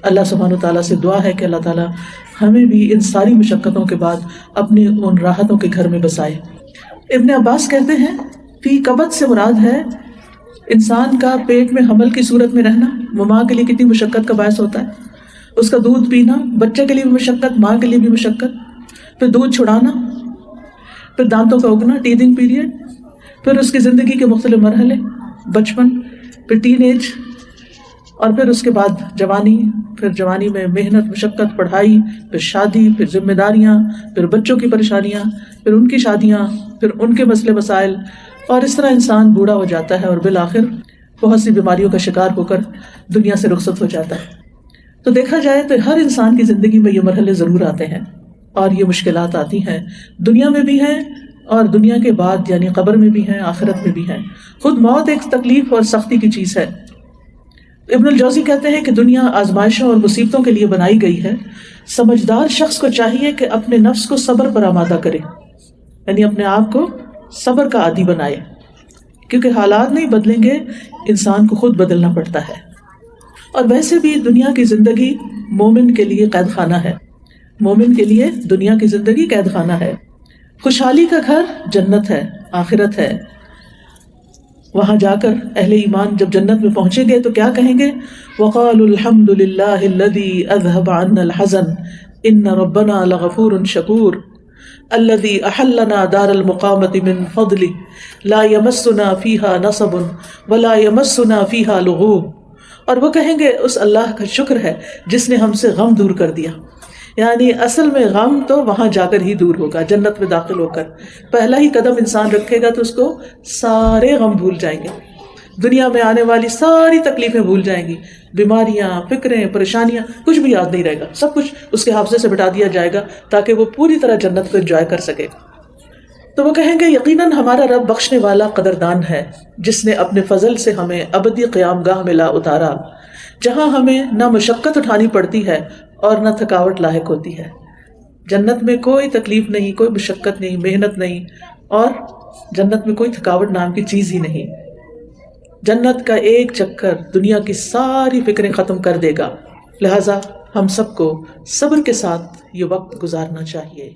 اللہ سبحانہ تعالیٰ سے دعا ہے کہ اللہ تعالیٰ ہمیں بھی ان ساری مشقتوں کے بعد اپنی ان راحتوں کے گھر میں بسائے۔ ابن عباس کہتے ہیں فی کبد سے مراد ہے انسان کا پیٹ میں حمل کی صورت میں رہنا، وہ ماں کے لیے کتنی مشقت کا باعث ہوتا ہے، اس کا دودھ پینا بچے کے لیے بھی مشقت، ماں کے لیے بھی مشقت، پھر دودھ چھڑانا، پھر دانتوں کا اگنا، ٹیتھنگ پیریڈ، پھر اس کی زندگی کے مختلف مرحلے، بچپن، پھر ٹین ایج، اور پھر اس کے بعد جوانی، پھر جوانی میں محنت، مشقت، پڑھائی، پھر شادی، پھر ذمہ داریاں، پھر بچوں کی پریشانیاں، پھر ان کی شادیاں، پھر ان کے مسئلے مسائل، اور اس طرح انسان بوڑھا ہو جاتا ہے اور بالآخر بہت سی بیماریوں کا شکار ہو کر دنیا سے رخصت ہو جاتا ہے۔ تو دیکھا جائے تو ہر انسان کی زندگی میں یہ مرحلے ضرور آتے ہیں اور یہ مشکلات آتی ہیں، دنیا میں بھی ہیں اور دنیا کے بعد یعنی قبر میں بھی ہیں، آخرت میں بھی ہیں۔ خود موت ایک تکلیف اور سختی کی چیز ہے۔ ابن الجوزی کہتے ہیں کہ دنیا آزمائشوں اور مصیبتوں کے لیے بنائی گئی ہے، سمجھدار شخص کو چاہیے کہ اپنے نفس کو صبر پر آمادہ کرے، یعنی اپنے آپ کو صبر کا عادی بنائے، کیونکہ حالات نہیں بدلیں گے، انسان کو خود بدلنا پڑتا ہے۔ اور ویسے بھی دنیا کی زندگی مومن کے لیے قید خانہ ہے، مومن کے لیے دنیا کی زندگی قید خانہ ہے۔ خوشحالی کا گھر جنت ہے، آخرت ہے۔ وہاں جا کر اہل ایمان جب جنت میں پہنچیں گے تو کیا کہیں گے؟ وَقَالُوا الْحَمْدُ لِلَّهِ الَّذِي أَذْهَبَ عَنَّا الْحَزَنَ إِنَّ رَبَّنَا لَغَفُورٌ شَكُورٌ الَّذِي أَحَلَّنَا دَارَ الْمُقَامَةِ مِنْ فَضْلِهِ لَا يَمَسُّنَا فِيهَا نَصَبٌ وَلَا يَمَسُّنَا فِيهَا لُغُوبٌ۔ اور وہ کہیں گے اس اللہ کا شکر ہے جس نے ہم سے غم دور کر دیا، یعنی اصل میں غم تو وہاں جا کر ہی دور ہوگا، جنت میں داخل ہو کر پہلا ہی قدم انسان رکھے گا تو اس کو سارے غم بھول جائیں گے، دنیا میں آنے والی ساری تکلیفیں بھول جائیں گی، بیماریاں، فکریں، پریشانیاں، کچھ بھی یاد نہیں رہے گا، سب کچھ اس کے حافظے سے بٹا دیا جائے گا تاکہ وہ پوری طرح جنت کو انجوائے کر سکے۔ تو وہ کہیں گے یقیناً ہمارا رب بخشنے والا قدردان ہے جس نے اپنے فضل سے ہمیں ابدی قیام گاہ میں لا اتارا، جہاں ہمیں نہ مشقت اٹھانی پڑتی ہے اور نہ تھکاوٹ لاحق ہوتی ہے۔ جنت میں کوئی تکلیف نہیں، کوئی مشقت نہیں، محنت نہیں، اور جنت میں کوئی تھکاوٹ نام کی چیز ہی نہیں۔ جنت کا ایک چکر دنیا کی ساری فکریں ختم کر دے گا، لہذا ہم سب کو صبر کے ساتھ یہ وقت گزارنا چاہیے۔